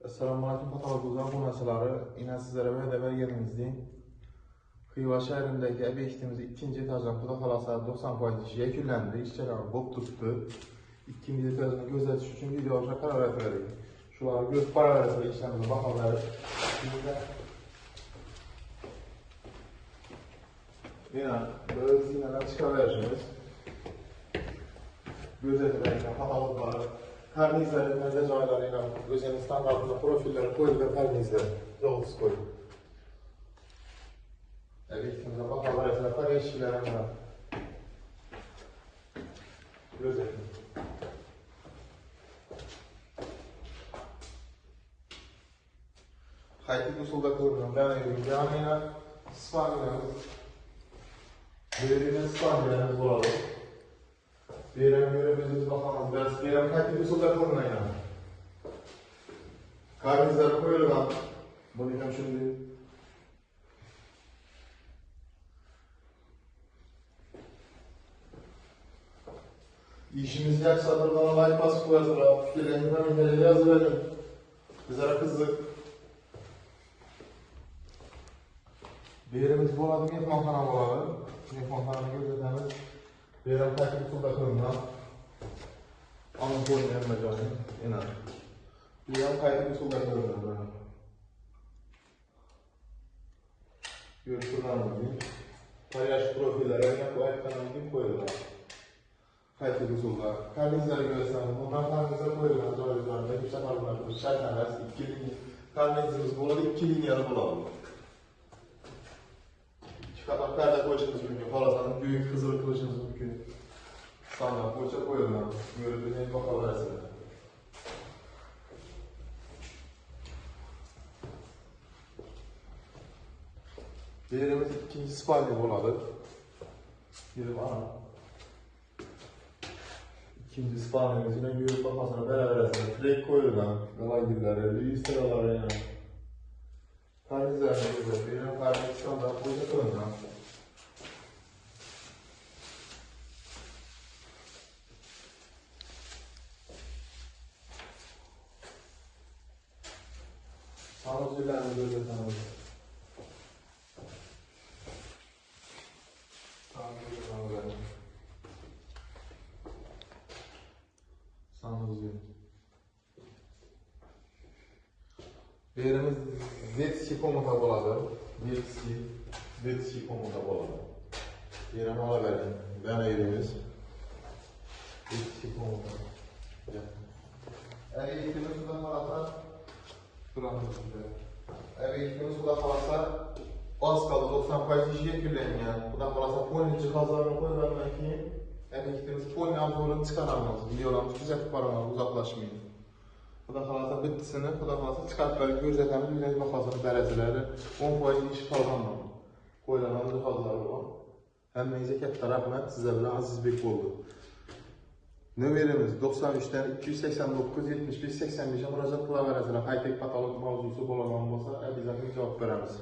Selamünaleyküm patologlar, bu meseleleri yine sizlere böyle vergenimizdeyin. Xiva şehrindeki ebeğiştiğimiz ikinci etajdan kuda kalasar 90% işi yekillendi, işçiler bok tuttu. İkinci etajını gözetiş için videolarına karar verdik. Şu an göz parametre işlemine bakalım. Yine böyle zineler çıkarıyorsunuz. Gözetilerine patologları. Karnizlerin meze caylarıyla özel standartında profilleri koyup ve karnizler yolsuz koyup. Ebeğiştiğimize bakalım, etraflar eşkilerin var. Gözetin. Haytik usulda kılınan deneyim yanıyla spanyolumuz. Belirli spanyolumuz olalım. Birem görebiliriz bakalım. Biraz birem haytik usulda kılınan yani. Karnizleri koyulan. Bakacağım şimdi. İşimiz yaksa buradan bypass kuvvetine, fikirlerini hemen yazıverin. Bizlere kızdık. Bir yerimiz bu adım mehmanxana boladı. Mehmanxananı gözetemiz. Bir yerim takip usulda kılınma. Anın koymayan mecani. İnan. Bir yerim takip usulda kılınma. Görüşürlerimiz değil. Paylaş profilleri yap, bu ayaklarını gibi koyuyorlar. Hayati usulda. Karnizleri gösterdim. Bundan karnizleri koyuyorlar. Zor üzerinde. Bir sefer bunlar. Şartlar. Karnizimiz buladı. 2 linyalı bulalım. Çıkartan perde koyacağımız mümkün. Falasanın büyük kızıl kılıcımız mümkün. Standart koyacak koyuyorlar. Görüldüğünü bakalım arasında. Yerimiz ikinci spalya buladı. Yerim ana. İkinci spanyamız yine yürüyüp bakmasına beraber arasında frek koyulan galagilleri, lüyüsteraları yani. Karnizlerine göre bir karniz standart boyunca koyulan. Sanuzillerine göre tanıdık. Yerimiz Zetski komuta boladı. Zetski komuta boladı. Yerini ala verin. Ben yerimiz Zetski komuta. Eğer eğitimimiz suda kalasa duramız şimdi. Eğer eğitimimiz suda kalasa az kaldı 90% işi yekilleyin yani. Suda kalasa polni cihazlarını koyulandan ki eğitimimiz polni abzorunu çıkaramaz. Videolarımız güzel paramaz, uzaklaşmayın. Xuda xalasa bittisini, xuda xalasa çıkartları gözetəmiz, bilək baxasını dərəcələri 10% iş qalğanmadı. Qoylanan cihazları var. Həmməyizə kətdə rəhmət, sizə bilən Azizbek oldu. Nömrəmiz 93'dən 289 75 85'e müracaat qıla verəsiniz. Haytek patolog mavzusu bolanan olsa, bizə cavab verəmiz.